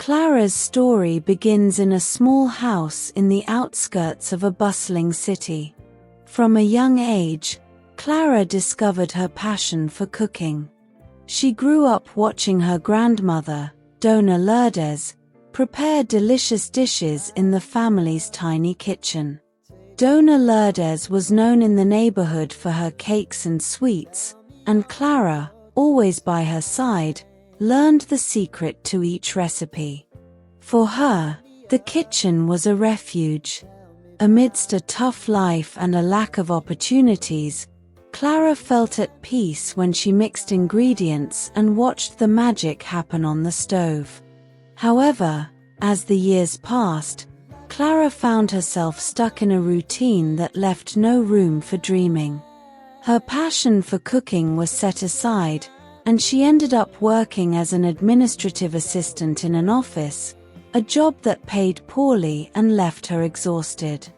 Clara's story begins in a small house in the outskirts of a bustling city. From a young age, Clara discovered her passion for cooking. She grew up watching her grandmother, Dona Lourdes, prepare delicious dishes in the family's tiny kitchen. Dona Lourdes was known in the neighborhood for her cakes and sweets, and Clara, always by her side, learned the secret to each recipe. For her, the kitchen was a refuge. Amidst a tough life and a lack of opportunities, Clara felt at peace when she mixed ingredients and watched the magic happen on the stove. However, as the years passed, Clara found herself stuck in a routine that left no room for dreaming. Her passion for cooking was set aside, and she ended up working as an administrative assistant in an office, a job that paid poorly and left her exhausted.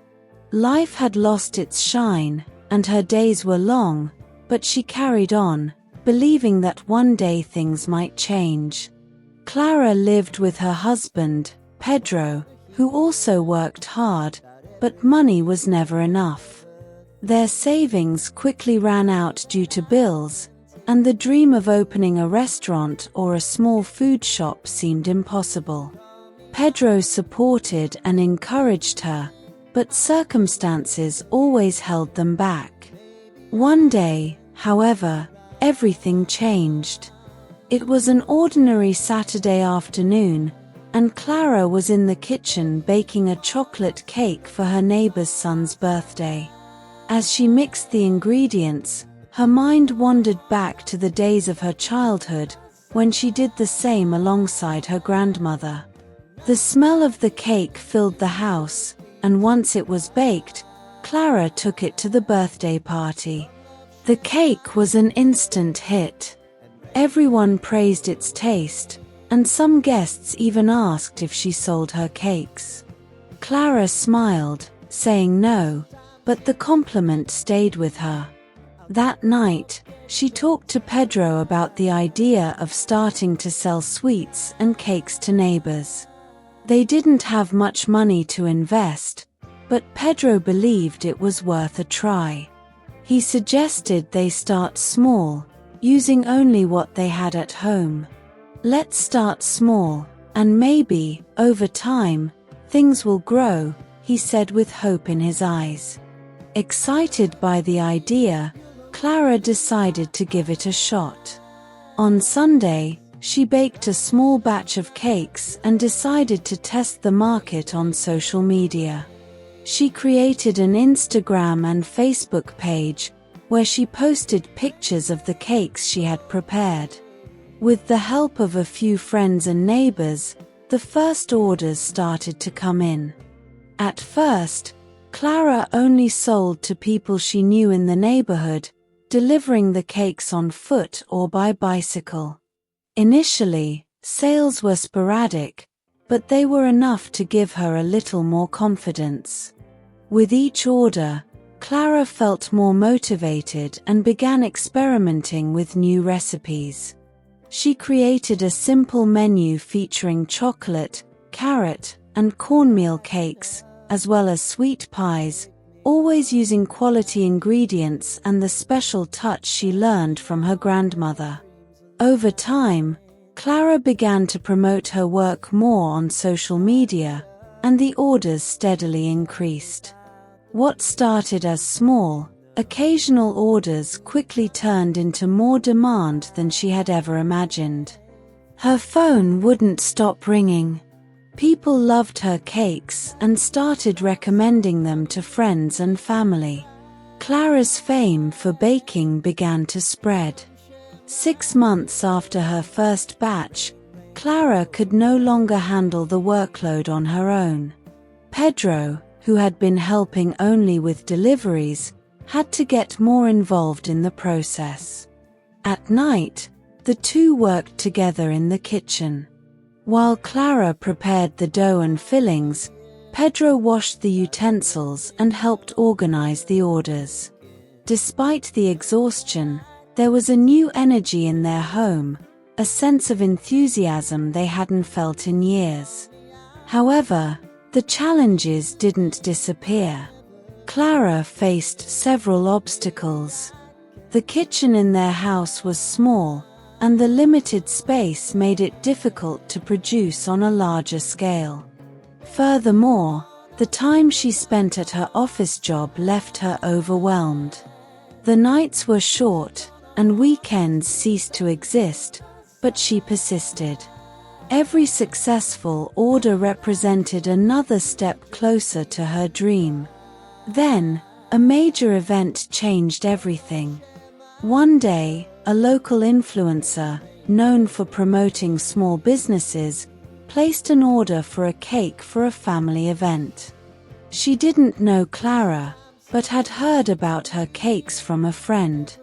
Life had lost its shine, and her days were long, but she carried on, believing that one day things might change. Clara lived with her husband, Pedro, who also worked hard, but money was never enough. Their savings quickly ran out due to bills, and the dream of opening a restaurant or a small food shop seemed impossible. Pedro supported and encouraged her, but circumstances always held them back. One day, however, everything changed. It was an ordinary Saturday afternoon, and Clara was in the kitchen baking a chocolate cake for her neighbor's son's birthday. As she mixed the ingredients, her mind wandered back to the days of her childhood, when she did the same alongside her grandmother. The smell of the cake filled the house, and once it was baked, Clara took it to the birthday party. The cake was an instant hit. Everyone praised its taste, and some guests even asked if she sold her cakes. Clara smiled, saying no, but the compliment stayed with her. That night, she talked to Pedro about the idea of starting to sell sweets and cakes to neighbors. They didn't have much money to invest, but Pedro believed it was worth a try. He suggested they start small, using only what they had at home. "Let's start small, and maybe, over time, things will grow," he said with hope in his eyes. Excited by the idea, Clara decided to give it a shot. On Sunday, she baked a small batch of cakes and decided to test the market on social media. She created an Instagram and Facebook page, where she posted pictures of the cakes she had prepared. With the help of a few friends and neighbors, the first orders started to come in. At first, Clara only sold to people she knew in the neighborhood, delivering the cakes on foot or by bicycle. Initially, sales were sporadic, but they were enough to give her a little more confidence. With each order, Clara felt more motivated and began experimenting with new recipes. She created a simple menu featuring chocolate, carrot, and cornmeal cakes, as well as sweet pies, always using quality ingredients and the special touch she learned from her grandmother. Over time, Clara began to promote her work more on social media, and the orders steadily increased. What started as small, occasional orders quickly turned into more demand than she had ever imagined. Her phone wouldn't stop ringing. People loved her cakes and started recommending them to friends and family. Clara's fame for baking began to spread. 6 months after her first batch, Clara could no longer handle the workload on her own. Pedro, who had been helping only with deliveries, had to get more involved in the process. At night, the two worked together in the kitchen. While Clara prepared the dough and fillings, Pedro washed the utensils and helped organize the orders. Despite the exhaustion, there was a new energy in their home, a sense of enthusiasm they hadn't felt in years. However, the challenges didn't disappear. Clara faced several obstacles. The kitchen in their house was small, and the limited space made it difficult to produce on a larger scale. Furthermore, the time she spent at her office job left her overwhelmed. The nights were short, and weekends ceased to exist, but she persisted. Every successful order represented another step closer to her dream. Then, a major event changed everything. One day, a local influencer, known for promoting small businesses, placed an order for a cake for a family event. She didn't know Clara, but had heard about her cakes from a friend.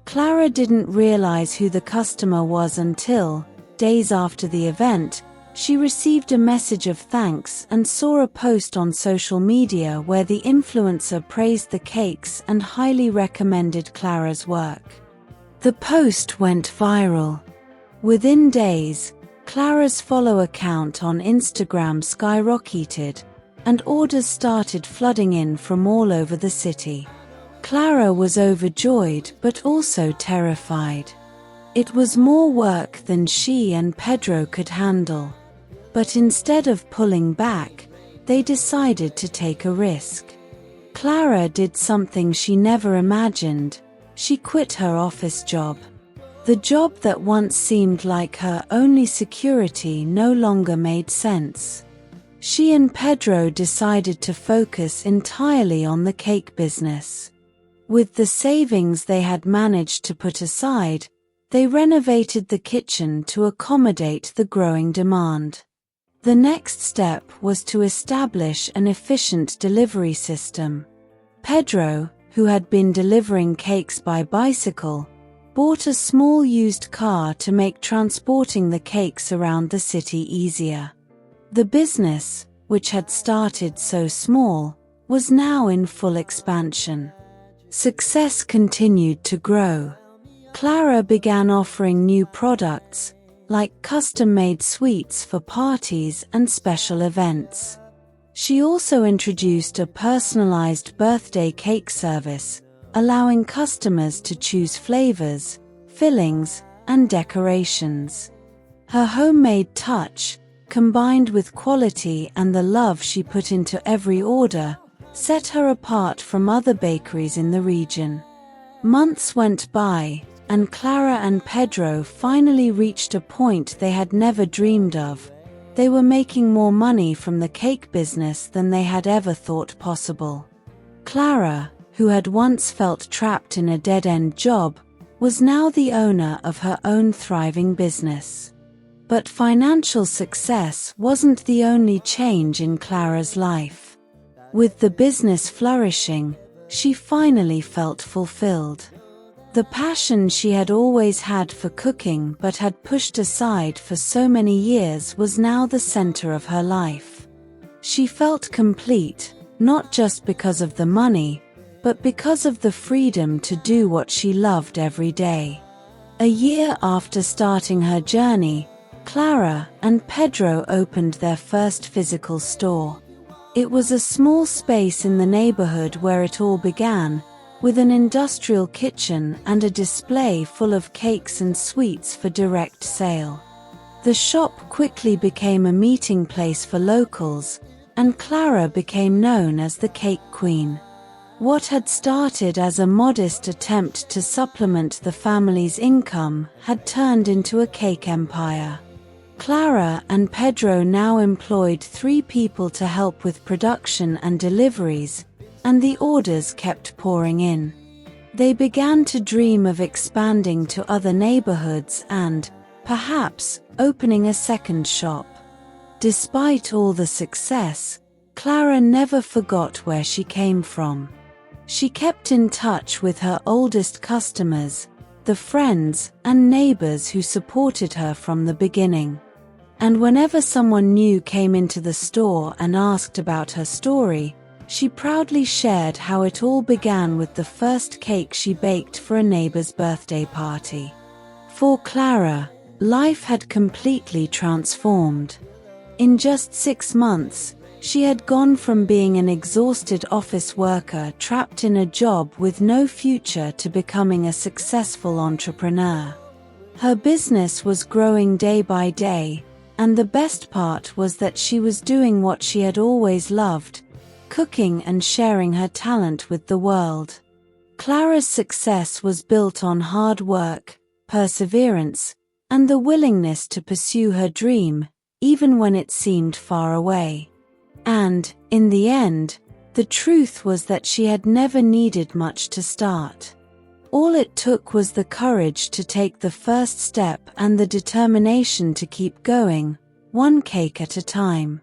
Clara didn't realize who the customer was until, days after the event, she received a message of thanks and saw a post on social media where the influencer praised the cakes and highly recommended Clara's work. The post went viral. Within days, Clara's follower count on Instagram skyrocketed, and orders started flooding in from all over the city. Clara was overjoyed but also terrified. It was more work than she and Pedro could handle. But instead of pulling back, they decided to take a risk. Clara did something she never imagined. She quit her office job. The job that once seemed like her only security no longer made sense. She and Pedro decided to focus entirely on the cake business. With the savings they had managed to put aside, they renovated the kitchen to accommodate the growing demand. The next step was to establish an efficient delivery system. Pedro, who had been delivering cakes by bicycle, bought a small used car to make transporting the cakes around the city easier. The business, which had started so small, was now in full expansion. Success continued to grow. Clara began offering new products, like custom-made sweets for parties and special events. She also introduced a personalized birthday cake service, allowing customers to choose flavors, fillings, and decorations. Her homemade touch, combined with quality and the love she put into every order, set her apart from other bakeries in the region. Months went by, and Clara and Pedro finally reached a point they had never dreamed of. They were making more money from the cake business than they had ever thought possible. Clara, who had once felt trapped in a dead-end job, was now the owner of her own thriving business. But financial success wasn't the only change in Clara's life. With the business flourishing, she finally felt fulfilled. The passion she had always had for cooking but had pushed aside for so many years was now the center of her life. She felt complete, not just because of the money, but because of the freedom to do what she loved every day. A year after starting her journey, Clara and Pedro opened their first physical store. It was a small space in the neighborhood where it all began, with an industrial kitchen and a display full of cakes and sweets for direct sale. The shop quickly became a meeting place for locals, and Clara became known as the Cake Queen. What had started as a modest attempt to supplement the family's income had turned into a cake empire. Clara and Pedro now employed 3 people to help with production and deliveries, and the orders kept pouring in. They began to dream of expanding to other neighborhoods and, perhaps, opening a second shop. Despite all the success, Clara never forgot where she came from. She kept in touch with her oldest customers, the friends and neighbors who supported her from the beginning. And whenever someone new came into the store and asked about her story, she proudly shared how it all began with the first cake she baked for a neighbor's birthday party. For Clara, Life had completely transformed. In just 6 months, she had gone from being an exhausted office worker trapped in a job with no future to becoming a successful entrepreneur. Her business was growing day by day, and the best part was that she was doing what she had always loved, cooking and sharing her talent with the world. Clara's success was built on hard work, perseverance, and the willingness to pursue her dream, even when it seemed far away. And, in the end, the truth was that she had never needed much to start. All it took was the courage to take the first step and the determination to keep going, one cake at a time.